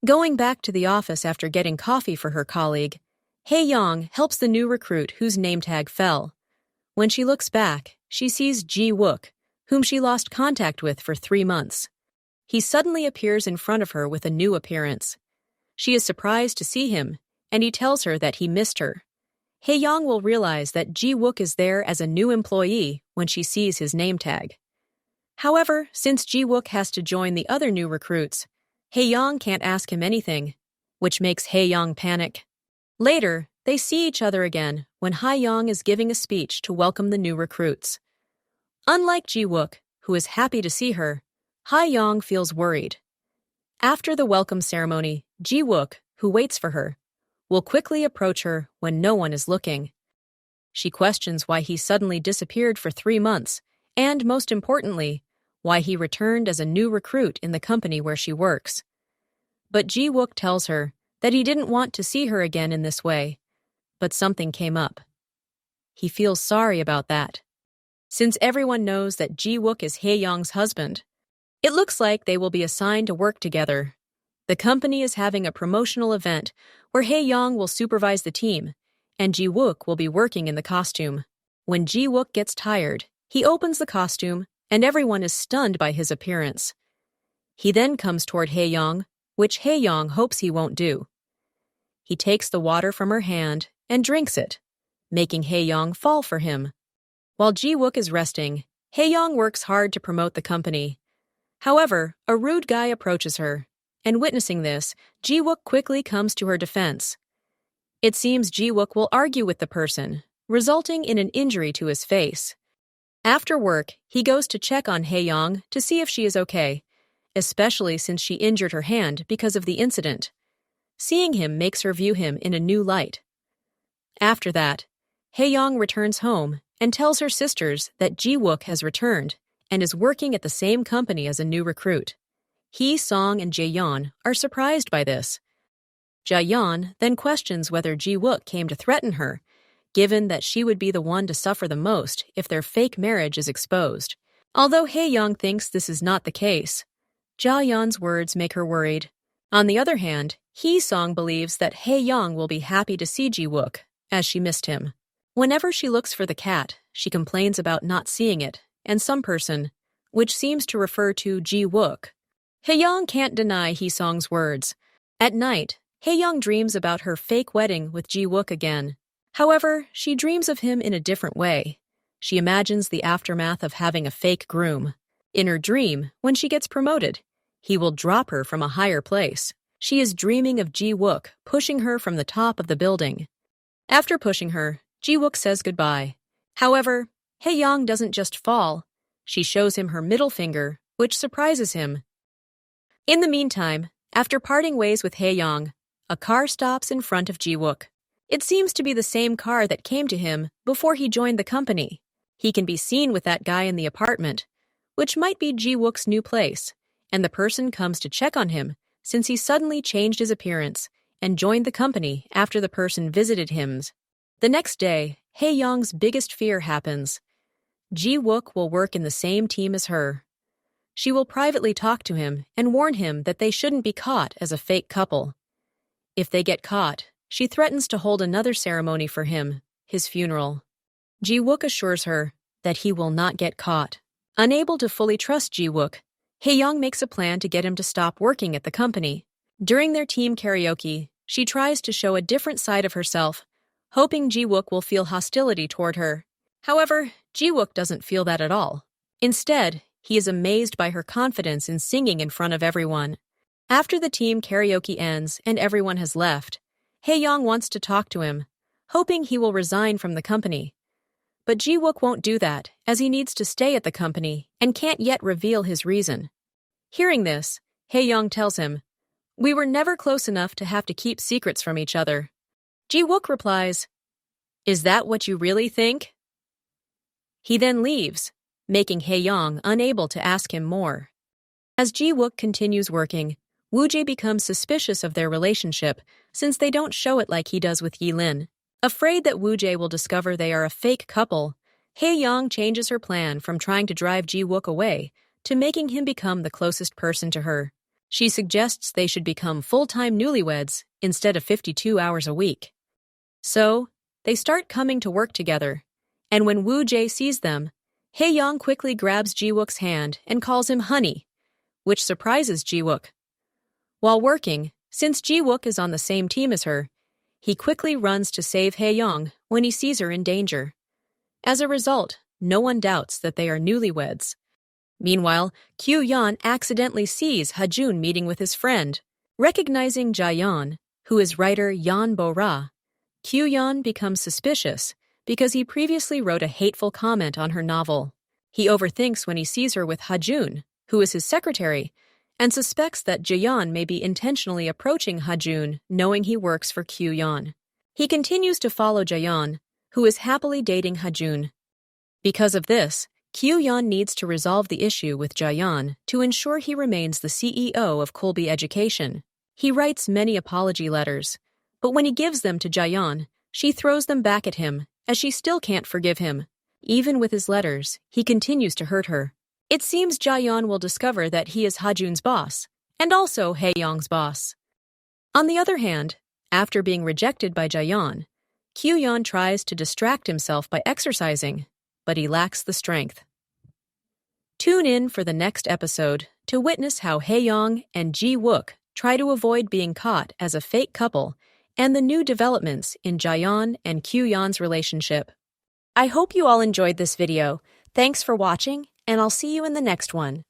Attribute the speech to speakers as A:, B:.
A: Going back to the office after getting coffee for her colleague, Hyun helps the new recruit whose name tag fell. When she looks back, she sees Wook, whom she lost contact with for 3 months. He suddenly appears in front of her with a new appearance. She is surprised to see him, and he tells her that he missed her. Hyun will realize that Wook is there as a new employee when she sees his name tag. However, since Wook has to join the other new recruits, Hyun can't ask him anything, which makes Hyun panic. Later, they see each other again when Hyun is giving a speech to welcome the new recruits. Unlike Wook, who is happy to see her, Hyun feels worried. After the welcome ceremony, Wook, who waits for her, will quickly approach her when no one is looking. She questions why he suddenly disappeared for 3 months, and most importantly, why he returned as a new recruit in the company where she works. But Wook tells her that he didn't want to see her again in this way, but something came up. He feels sorry about that. Since everyone knows that Wook is Hyun's husband, it looks like they will be assigned to work together. The company is having a promotional event where Hyun will supervise the team, and Wook will be working in the costume. When Wook gets tired, he opens the costume, and everyone is stunned by his appearance. He then comes toward Hyun, which Hyun hopes he won't do. He takes the water from her hand and drinks it, making Hyun fall for him. While Wook is resting, Hyun works hard to promote the company. However, a rude guy approaches her, and witnessing this, Wook quickly comes to her defense. It seems Wook will argue with the person, resulting in an injury to his face. After work, he goes to check on Hyun to see if she is okay, especially since she injured her hand because of the incident. Seeing him makes her view him in a new light. After that, Hyun returns home and tells her sisters that Wook has returned and is working at the same company as a new recruit. Song and Jaeyeon are surprised by this. Jaeyeon then questions whether Wook came to threaten her, given that she would be the one to suffer the most if their fake marriage is exposed. Although Hyun thinks this is not the case, Jaeyeon's words make her worried. On the other hand, Song believes that Hyun will be happy to see Wook, as she missed him. Whenever she looks for the cat, she complains about not seeing it, and some person, which seems to refer to Wook. Hyun can't deny Song's words. At night, Hyun dreams about her fake wedding with Wook again. However, she dreams of him in a different way. She imagines the aftermath of having a fake groom. In her dream, when she gets promoted, he will drop her from a higher place. She is dreaming of Wook pushing her from the top of the building. After pushing her, Wook says goodbye. However, Hyun doesn't just fall. She shows him her middle finger, which surprises him. In the meantime, after parting ways with Hyun, a car stops in front of Wook. It seems to be the same car that came to him before he joined the company. He can be seen with that guy in the apartment, which might be Wook's new place, and the person comes to check on him since he suddenly changed his appearance and joined the company after the person visited him. The next day, Hyun's biggest fear happens. Wook will work in the same team as her. She will privately talk to him and warn him that they shouldn't be caught as a fake couple. If they get caught, she threatens to hold another ceremony for him, his funeral. Wook assures her that he will not get caught. Unable to fully trust Wook, Hyun makes a plan to get him to stop working at the company. During their team karaoke, she tries to show a different side of herself, hoping Wook will feel hostility toward her. However, Wook doesn't feel that at all. Instead, he is amazed by her confidence in singing in front of everyone. After the team karaoke ends and everyone has left, Hyun wants to talk to him, hoping he will resign from the company. But Wook won't do that, as he needs to stay at the company and can't yet reveal his reason. Hearing this, Hyun tells him, "We were never close enough to have to keep secrets from each other." Wook replies, "Is that what you really think?" He then leaves, making Hyun unable to ask him more. As Wook continues working, Woo-jae becomes suspicious of their relationship since they don't show it like he does with Yi-lin. Afraid that Woo-jae will discover they are a fake couple, Hyun changes her plan from trying to drive Wook away to making him become the closest person to her. She suggests they should become full-time newlyweds instead of 52 hours a week. So, they start coming to work together, and when Woo Jae sees them, Hae-young quickly grabs Ji-wook's hand and calls him honey, which surprises Ji-wook. While working, since Ji-wook is on the same team as her, he quickly runs to save Hae-young when he sees her in danger. As a result, no one doubts that they are newlyweds. Meanwhile, Kyuhyun accidentally sees Hajun meeting with his friend. Recognizing Jaeyeon, who is writer Yeon Bo-ra, Kyuhyun becomes suspicious because he previously wrote a hateful comment on her novel. He overthinks when he sees her with Hajun, who is his secretary, and suspects that Jaeyeon may be intentionally approaching Hajun, knowing he works for Kyuhyun. He continues to follow Jaeyeon, who is happily dating Hajun. Because of this, Kyuhyun needs to resolve the issue with Jaeyeon to ensure he remains the CEO of Colby Education. He writes many apology letters, but when he gives them to Jaeyeon, she throws them back at him, as she still can't forgive him. Even with his letters, he continues to hurt her. It seems Jaeyeon will discover that he is Hajun's boss, and also Hae-young's boss. On the other hand, after being rejected by Jaeyeon, Kyuhyun tries to distract himself by exercising, but he lacks the strength. Tune in for the next episode to witness how Hae-young and Ji-wook try to avoid being caught as a fake couple and the new developments in Jaeyeon and Kyuhyun's relationship. I hope you all enjoyed this video. Thanks for watching, and I'll see you in the next one.